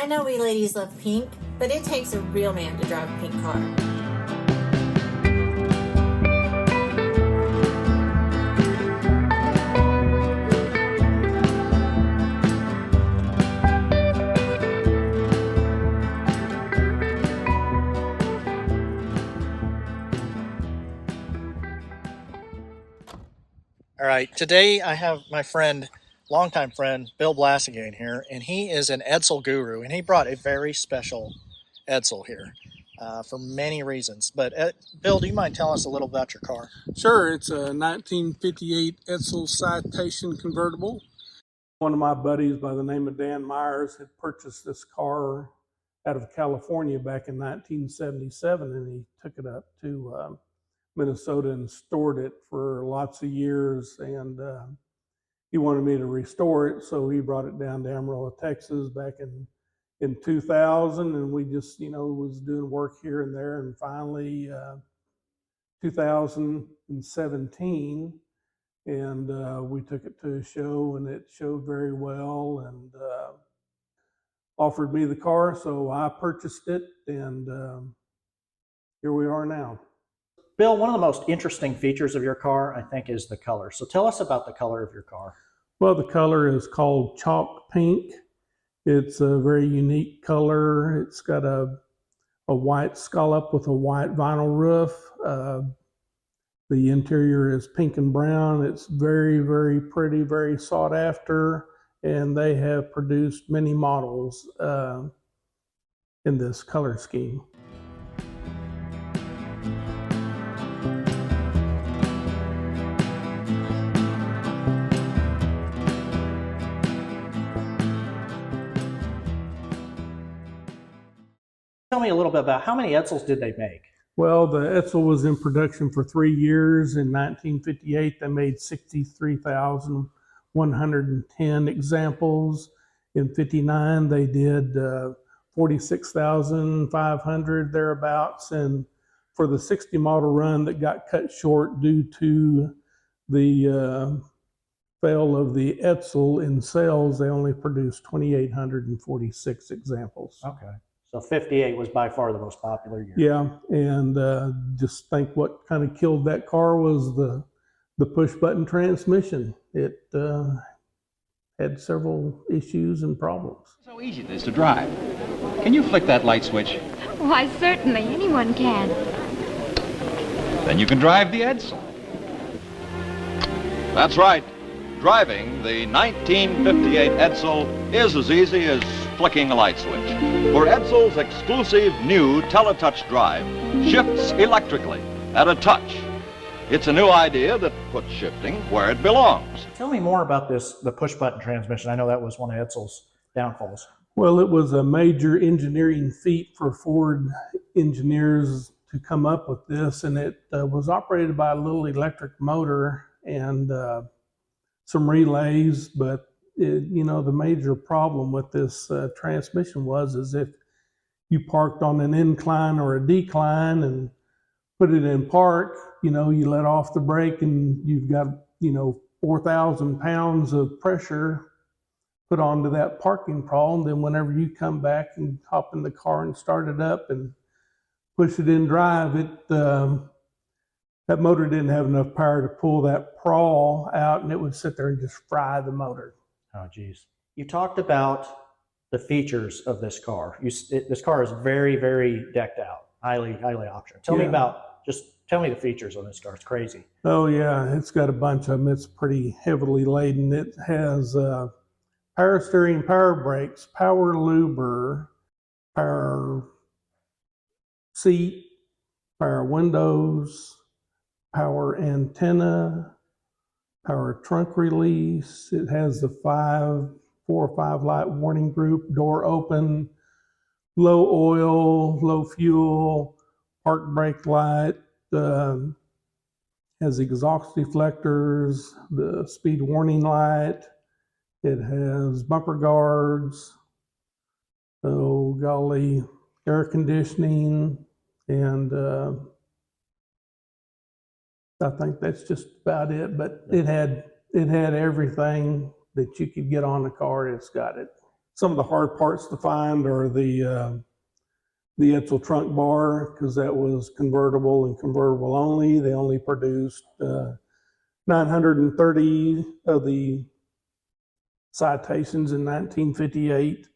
I know we ladies love pink, but it takes a real man to drive a pink car. All right, today I have my friend, longtime friend, Bill Blasingame here, and he is an Edsel guru, and he brought a very special Edsel here for many reasons. But Bill, do you mind telling us a little about your car? Sure, it's a 1958 Edsel Citation Convertible. One of my buddies by the name of Dan Myers had purchased this car out of California back in 1977, and he took it up to Minnesota and stored it for lots of years, and he wanted me to restore it, so he brought it down to Amarillo, Texas back in 2000, and we just, was doing work here and there, and finally 2017, and we took it to a show, and it showed very well, and offered me the car, so I purchased it, and here we are now. Bill, one of the most interesting features of your car, I think, is the color. So tell us about the color of your car. Well, the color is called chalk pink. It's a very unique color. It's got a white scallop with a white vinyl roof. The interior is pink and brown. It's very, very pretty, very sought after, and they have produced many models in this color scheme. Tell me a little bit about how many Edsels did they make? Well, the Edsel was in production for 3 years. In 1958, they made 63,110 examples. In 59, they did 46,500 thereabouts. And for the 60 model run that got cut short due to the fail of the Edsel in sales, they only produced 2,846 examples. Okay. So 58 was by far the most popular year. Yeah, and just think what kind of killed that car was the push-button transmission. It had several issues and problems. So easy it is to drive. Can you flick that light switch? Why, certainly, anyone can. Then you can drive the Edsel. That's right. Driving the 1958 Edsel is as easy as flicking a light switch. For Edsel's exclusive new Teletouch drive shifts electrically at a touch. It's a new idea that puts shifting where it belongs. Tell me more about the push-button transmission. I know that was one of Edsel's downfalls. Well, it was a major engineering feat for Ford engineers to come up with this, and it was operated by a little electric motor and some relays, but the major problem with this transmission is if you parked on an incline or a decline and put it in park, you let off the brake and you've got 4,000 pounds of pressure put onto that parking prong. Then whenever you come back and hop in the car and start it up and push it in drive, that motor didn't have enough power to pull that prawl out, and it would sit there and just fry the motor. Oh, geez. You talked about the features of this car. This car is very, very decked out, highly optioned. Tell me the features on this car. It's crazy. Oh, yeah. It's got a bunch of them. It's pretty heavily laden. It has power steering, power brakes, power louver, power seat, power windows, power antenna, power trunk release. It has the 4 or 5 light warning group, door open, low oil, low fuel, park brake light, has exhaust deflectors, the speed warning light. It has bumper guards, air conditioning, and I think that's just about it, but it had everything that you could get on the car. It's got it. some of the hard parts to find are the Edsel trunk bar, because that was convertible and convertible only. They only produced 930 of the Citations in 1958.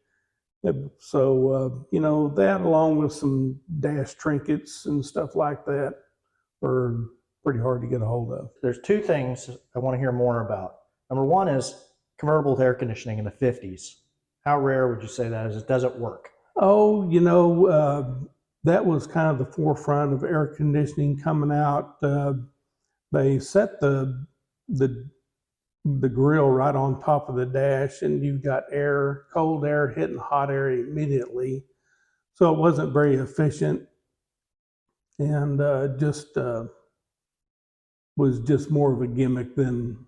So, you know, that along with some dash trinkets and stuff like that are pretty hard to get a hold of. There's two things I want to hear more about. Number one is convertible with air conditioning in the 50s. How rare would you say that is? Does it work? Oh, you know, that was kind of the forefront of air conditioning coming out. They set the grill right on top of the dash, and you got air, cold air hitting hot air immediately. So it wasn't very efficient, and was just more of a gimmick than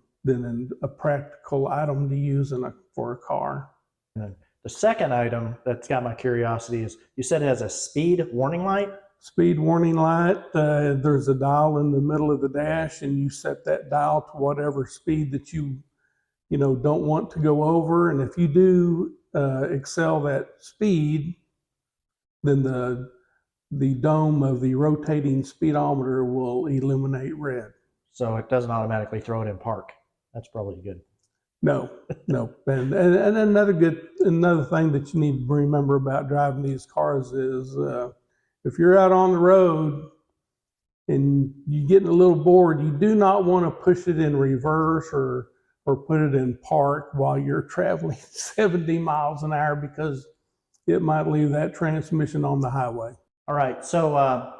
a practical item to use for a car. And the second item that's got my curiosity is, you said it has a speed warning light? Speed warning light. There's a dial in the middle of the dash, and you set that dial to whatever speed that you don't want to go over. And if you do excel that speed, then the dome of the rotating speedometer will illuminate red. So it doesn't automatically throw it in park. That's probably good. No. And another thing that you need to remember about driving these cars is if you're out on the road and you're getting a little bored, you do not want to push it in reverse or put it in park while you're traveling 70 miles an hour, because it might leave that transmission on the highway. All right, so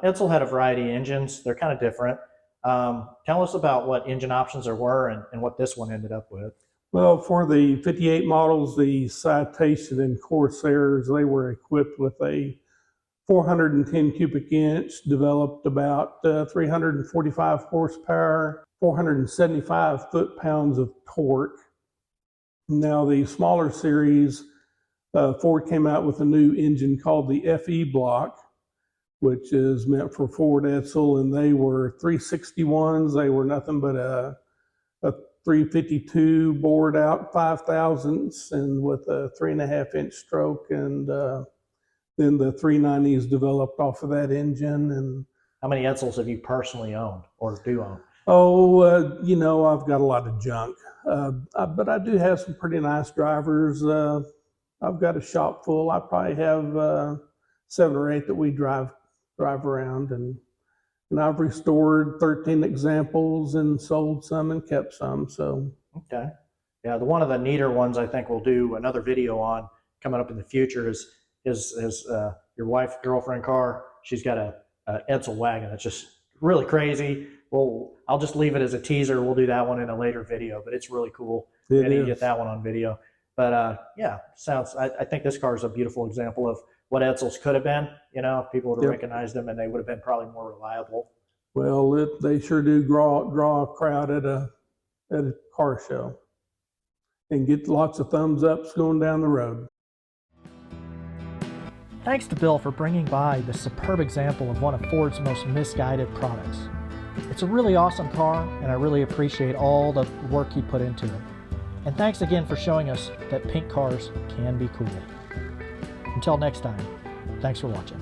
Edsel had a variety of engines. They're kind of different. Tell us about what engine options there were and what this one ended up with. Well, for the 58 models, the Citation and Corsairs, they were equipped with a 410 cubic inch, developed about 345 horsepower, 475 foot-pounds of torque. Now, the smaller series, Ford came out with a new engine called the FE block, which is meant for Ford Edsel, and they were 361s. They were nothing but a 352 bored out 5,000ths, and with a 3.5-inch stroke, and then the 390s developed off of that engine. And how many Edsels have you personally owned or do own? Oh, you know, I've got a lot of junk, but I do have some pretty nice drivers. I've got a shop full. I probably have 7 or 8 that we drive around, and I've restored 13 examples and sold some and kept some. So okay, yeah, one of the neater ones I think we'll do another video on coming up in the future is your wife's girlfriend car. She's got a Edsel wagon that's just really crazy. Well, I'll just leave it as a teaser. We'll do that one in a later video, but it's really cool. I need to get that one on video. But yeah, I think this car is a beautiful example of what Edsels could have been. You know, if people would have recognized them, and they would have been probably more reliable. Well, they sure do draw a crowd at a car show and get lots of thumbs ups going down the road. Thanks to Bill for bringing by this superb example of one of Ford's most misguided products. It's a really awesome car, and I really appreciate all the work he put into it. And thanks again for showing us that pink cars can be cool. Until next time, thanks for watching.